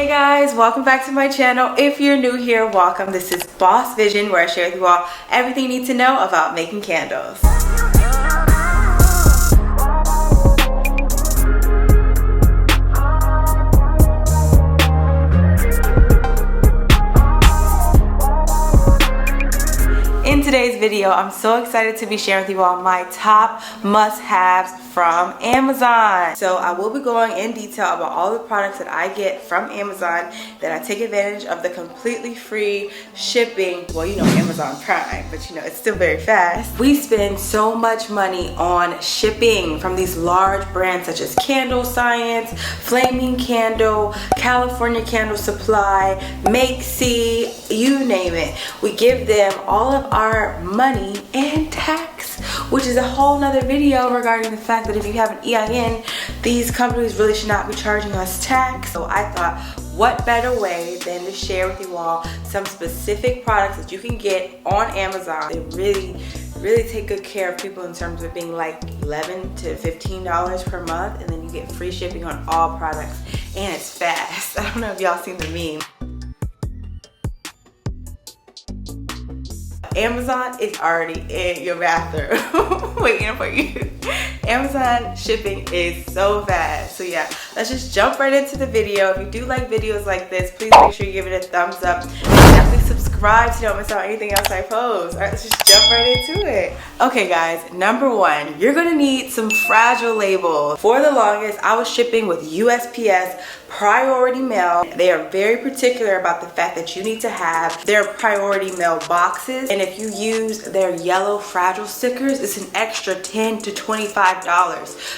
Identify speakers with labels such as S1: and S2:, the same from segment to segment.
S1: Hey guys, welcome back to my channel. If you're new here, welcome. This is Boss Vision, where I share with you all everything you need to know about making candles. In today's video, I'm so excited to be sharing with you all my top must-haves from Amazon. So I will be going in detail about all the products that I get from Amazon, that I take advantage of the completely free shipping. Well, you know, Amazon Prime, but you know, it's still very fast. We spend so much money on shipping from these large brands such as Candle Science, Flaming Candle, California Candle Supply, Make See, you name it. We give them all of our money and tax, which is a whole nother video regarding the fact that if you have an EIN, these companies really should not be charging us tax. So I thought, what better way than to share with you all some specific products that you can get on Amazon. They really take good care of people in terms of being like $11 to $15 per month, and then you get free shipping on all products, and it's fast. I don't know if y'all seen the meme. Amazon is already in your bathroom waiting for you. Amazon shipping is so fast. So yeah, let's just jump right into the video. If you do like videos like this, please make sure you give it a thumbs up. And definitely subscribe so you don't miss out on anything else I post. All right, let's just jump right into it. Okay guys, number one, you're gonna need some fragile labels. For the longest, I was shipping with USPS priority mail. They are very particular about the fact that you need to have their priority mail boxes, and if you use their yellow fragile stickers, it's an extra $10 to $25.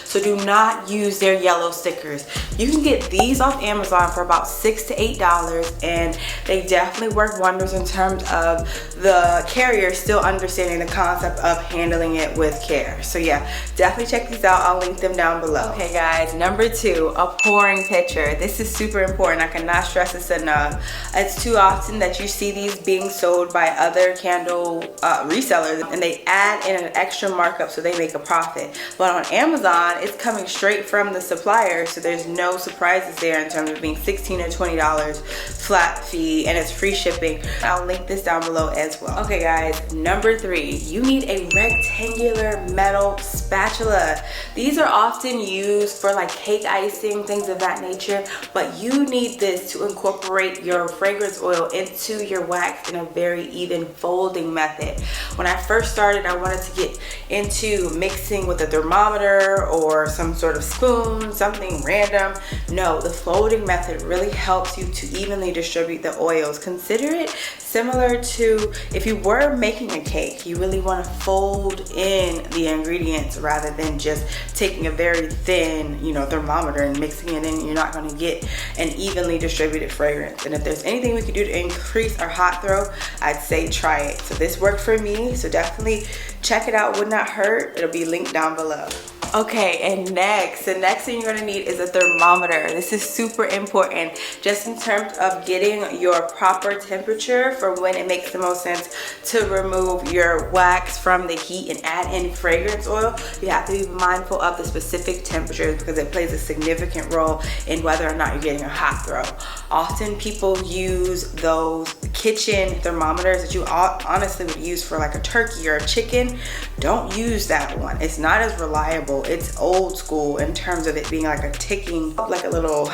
S1: So do not use their yellow stickers. You can get these off Amazon for about $6 to $8, and they definitely work wonders in terms of the carrier still understanding the concept of handling it with care. So yeah, definitely check these out. I'll link them down below. Okay guys, number two, a pouring pitcher. This is super important. I cannot stress this enough. It's too often that you see these being sold by other candle resellers, and they add in an extra markup so they make a profit. But on Amazon, it's coming straight from the supplier, so there's no surprises there in terms of being $16 or $20 flat fee, and it's free shipping. I'll link this down below as well. Okay guys, number three, you need a rectangular metal spatula. These are often used for like cake icing, things of that nature, but you need this to incorporate your fragrance oil into your wax in a very even folding method. When I first started, I wanted to get into mixing with a thermometer or some sort of spoon, something random. No, the folding method really helps you to evenly distribute the oils. Consider it similar to if you were making a cake. You really want to fold in the ingredients rather than just taking a very thin, you know, thermometer and mixing it in. You're not going to get an evenly distributed fragrance. And if there's anything we could do to increase our hot throw, I'd say try it. So this worked for me, so definitely check it out. Would not hurt. It'll be linked down below. Okay, and the next thing you're gonna need is a thermometer. This is super important just in terms of getting your proper temperature for when it makes the most sense to remove your wax from the heat and add in fragrance oil. You have to be mindful of the specific temperatures because it plays a significant role in whether or not you're getting a hot throw. Often people use those kitchen thermometers that you honestly would use for like a turkey or a chicken. Don't use that one. It's not as reliable. It's old school in terms of it being like a ticking, like a little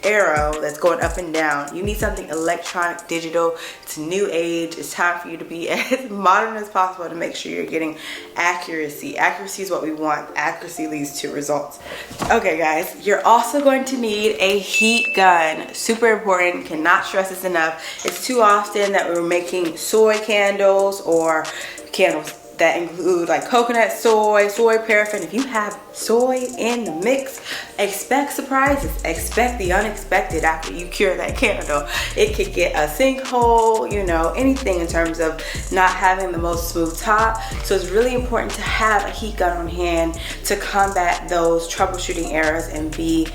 S1: arrow that's going up and down. You need something electronic, digital. It's new age. It's time for you to be as modern as possible to make sure you're getting accuracy. Accuracy is what we want. Accuracy leads to results. Okay guys, you're also going to need a heat gun. Super important. Cannot stress this enough. It's too often that we're making soy candles or candles that include like coconut soy paraffin. If you have soy in the mix, expect surprises. Expect the unexpected after you cure that candle. It could get a sinkhole, you know, anything in terms of not having the most smooth top. So it's really important to have a heat gun on hand to combat those troubleshooting errors and be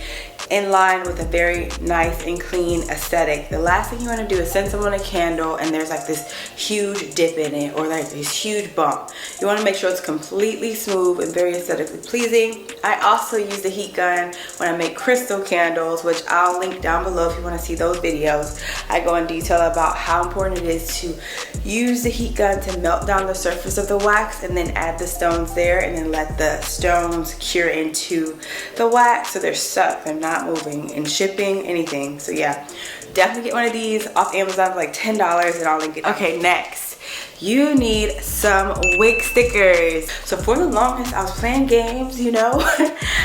S1: in line with a very nice and clean aesthetic. The last thing you want to do is send someone a candle and there's like this huge dip in it or like this huge bump. You want to make sure it's completely smooth and very aesthetically pleasing. shipping. I also use the heat gun when I make crystal candles, which I'll link down below if you want to see those videos. I go in detail about how important it is to use the heat gun to melt down the surface of the wax and then add the stones there and then let the stones cure into the wax so they're stuck, they're not moving, and shipping, anything. So yeah, definitely get one of these off Amazon for like $10 and I'll link it. Okay, next, you need some Wick stickers. So for the longest, I was playing games, you know.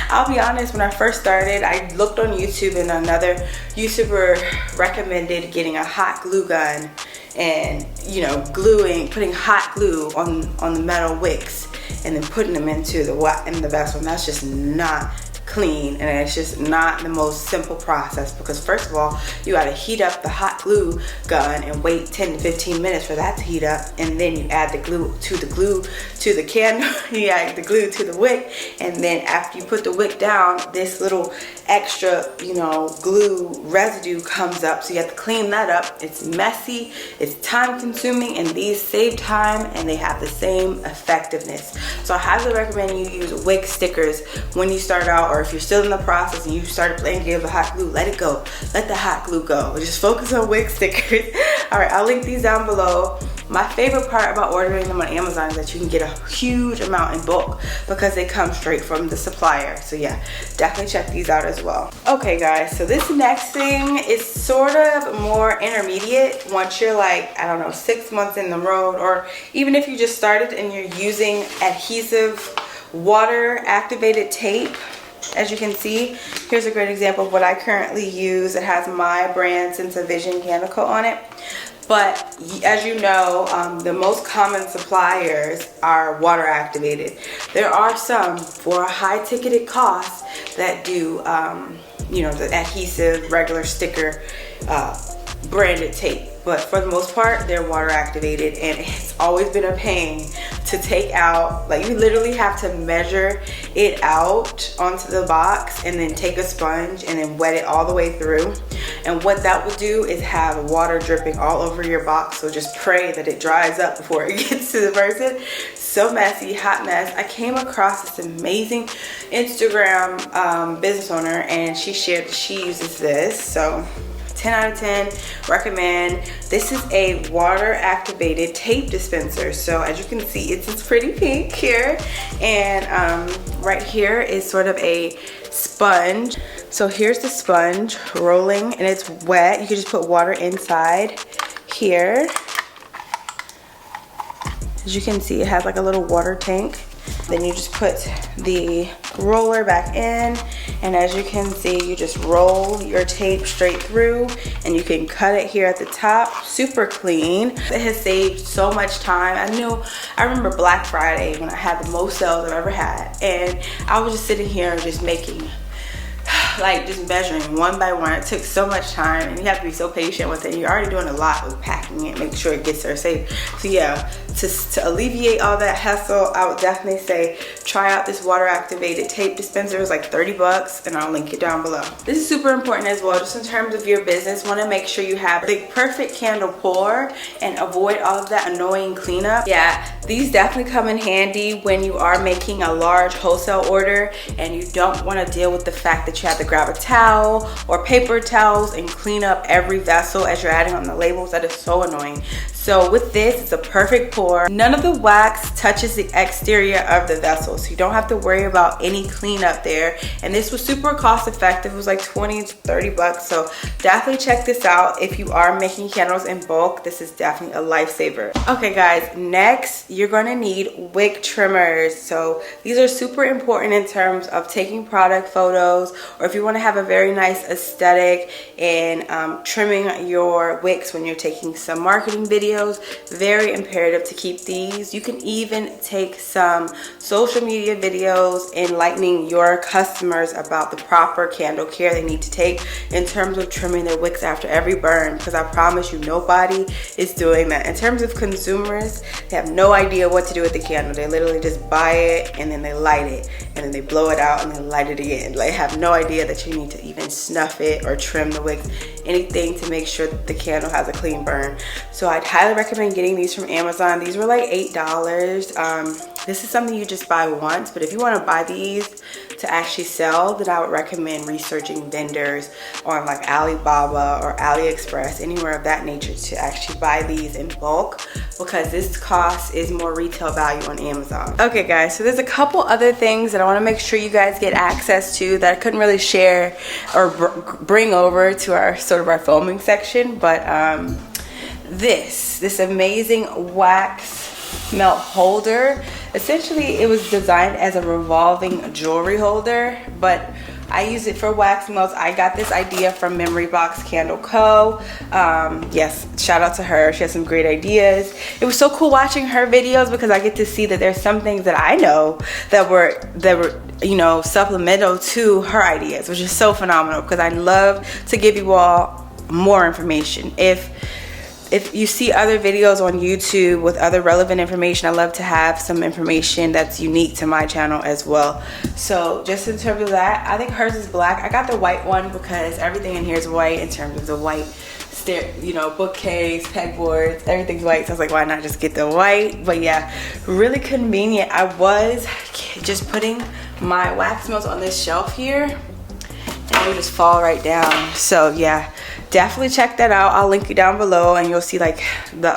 S1: I'll be honest, when I first started, I looked on YouTube and another YouTuber recommended getting a hot glue gun and, you know, putting hot glue on the metal wicks and then putting them into the vessel. And that's just not clean, and it's just not the most simple process, because first of all, you got to heat up the hot glue gun and wait 10 to 15 minutes for that to heat up, and then you add the glue to the candle. You add the glue to the wick, and then after you put the wick down, this little extra, you know, glue residue comes up, so you have to clean that up. It's messy, it's time consuming, and these save time and they have the same effectiveness. So I highly recommend you use Wick stickers when you start out, or if you're still in the process and you started playing games with hot glue, let it go. Let the hot glue go. Just focus on Wick stickers. All right, I'll link these down below. My favorite part about ordering them on Amazon is that you can get a huge amount in bulk because they come straight from the supplier. So yeah, definitely check these out as well. Okay guys, so this next thing is sort of more intermediate once you're like, I don't know, 6 months in the road, or even if you just started and you're using adhesive water activated tape. As you can see, here's a great example of what I currently use. It has my brand Sense of Vision candle coat on it. But as you know, the most common suppliers are water activated. There are some for a high ticketed cost that do, you know, the adhesive regular sticker branded tape. But for the most part, they're water activated, and it's always been a pain to take out. Like, you literally have to measure it out onto the box and then take a sponge and then wet it all the way through. And what that will do is have water dripping all over your box. So just pray that it dries up before it gets to the person. So messy, hot mess. I came across this amazing Instagram business owner, and she shared that she uses this. So 10 out of 10, recommend. This is a water activated tape dispenser. So as you can see, it's pretty pink here, and right here is sort of a sponge. So here's the sponge rolling, and it's wet. You can just put water inside here. As you can see, it has like a little water tank. Then you just put the roller back in, and as you can see, you just roll your tape straight through, and you can cut it here at the top. Super clean. It has saved so much time. I remember Black Friday when I had the most sales I've ever had, and I was just sitting here just making, like, just measuring one by one. It took so much time, and you have to be so patient with it. You're already doing a lot with packing it, make sure it gets there safe. So yeah, to alleviate all that hassle, I would definitely say try out this water activated tape dispenser. It's like 30 bucks, and I'll link it down below. This is super important as well, just in terms of your business. Want to make sure you have the perfect candle pour and avoid all of that annoying cleanup. Yeah, these definitely come in handy when you are making a large wholesale order and you don't want to deal with the fact that you have to grab a towel or paper towels and clean up every vessel as you're adding on the labels. That is so annoying. So with this, it's a perfect pour. None of the wax touches the exterior of the vessel, so you don't have to worry about any cleanup there. And this was super cost effective. It was like 20 to 30 bucks. So definitely check this out if you are making candles in bulk. This is definitely a lifesaver. Okay guys, next you're gonna need wick trimmers. So these are super important in terms of taking product photos, or if you want to have a very nice aesthetic and trimming your wicks when you're taking some marketing videos. Very imperative to keep these. You can even take some social media videos enlightening your customers about the proper candle care they need to take in terms of trimming their wicks after every burn, because I promise you nobody is doing that. In terms of consumers, they have no idea what to do with the candle. They literally just buy it and then they light it, and then they blow it out and then light it again. Like, have no idea that you need to even snuff it or trim the wicks, anything to make sure that the candle has a clean burn. So I'd highly recommend getting these from Amazon. These were like $8. This is something you just buy once, but if you want to buy these to actually sell, then I would recommend researching vendors on like Alibaba or AliExpress, anywhere of that nature, to actually buy these in bulk, because this cost is more retail value on Amazon. Okay guys, so there's a couple other things that I want to make sure you guys get access to that I couldn't really share or bring over to our sort of our filming section, but this amazing wax melt holder. Essentially, it was designed as a revolving jewelry holder, but I use it for wax melts. I got this idea from Memory Box Candle Co. Yes, shout out to her. She has some great ideas. It was so cool watching her videos because I get to see that there's some things that I know that were you know, supplemental to her ideas, which is so phenomenal, because I love to give you all more information. If you see other videos on YouTube with other relevant information, I love to have some information that's unique to my channel as well. So just in terms of that, I think hers is black. I got the white one because everything in here is white in terms of the white, you know, bookcase, pegboards, everything's white. So I was like, why not just get the white? But yeah, really convenient. I was just putting my wax melts on this shelf here, and they just fall right down. So yeah, definitely check that out. I'll link you down below, and you'll see like the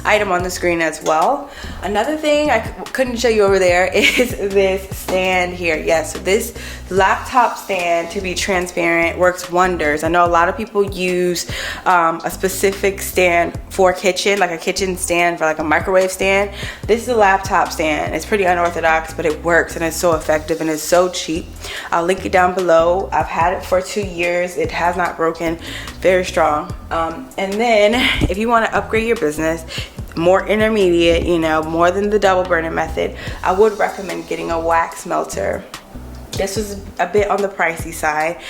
S1: item on the screen as well. Another thing I couldn't show you over there is this stand here. Yes, so this laptop stand, to be transparent, works wonders. I know a lot of people use a specific stand for kitchen, like a kitchen stand for like a microwave stand. This is a laptop stand. It's pretty unorthodox, but it works, and it's so effective, and it's so cheap. I'll link it down below. I've had it for 2 years. It has not broken. Very strong. And then if you want to upgrade your business, more intermediate, you know, more than the double burner method, I would recommend getting a wax melter. This was a bit on the pricey side.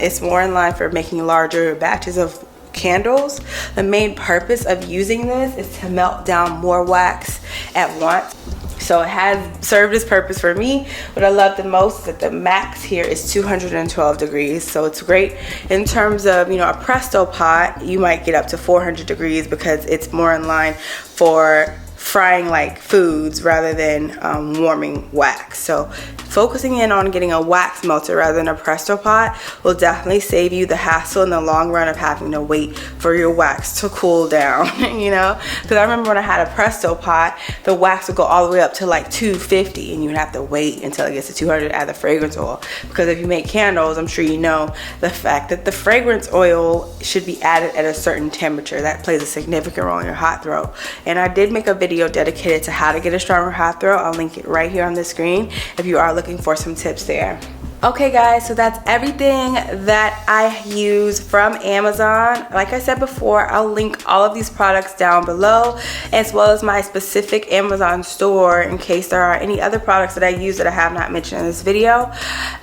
S1: It's more in line for making larger batches of candles. The main purpose of using this is to melt down more wax at once. So it has served its purpose for me. What I love the most is that the max here is 212 degrees. So it's great in terms of, you know, a Presto pot, you might get up to 400 degrees because it's more in line for frying like foods rather than warming wax. So focusing in on getting a wax melter rather than a Presto pot will definitely save you the hassle in the long run of having to wait for your wax to cool down, you know? Because I remember when I had a Presto pot, the wax would go all the way up to like 250, and you would have to wait until it gets to 200 to add the fragrance oil. Because if you make candles, I'm sure you know the fact that the fragrance oil should be added at a certain temperature. That plays a significant role in your hot throw. And I did make a video dedicated to how to get a stronger hot throw. I'll link it right here on the screen if you are looking for some tips there. Okay guys, so that's everything that I use from Amazon. Like I said before, I'll link all of these products down below, as well as my specific Amazon store in case there are any other products that I use that I have not mentioned in this video.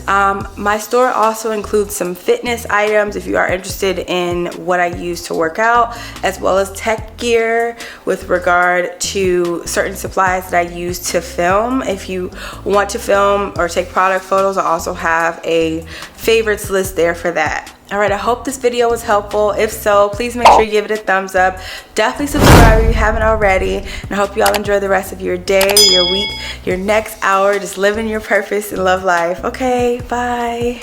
S1: My store also includes some fitness items if you are interested in what I use to work out, as well as tech gear with regard to certain supplies that I use to film. If you want to film or take product photos, I also have a favorites list there for that. All right, I hope this video was helpful. If so, please make sure you give it a thumbs up. Definitely subscribe if you haven't already. And I hope you all enjoy the rest of your day, your week, your next hour, just living your purpose and love life. Okay, bye.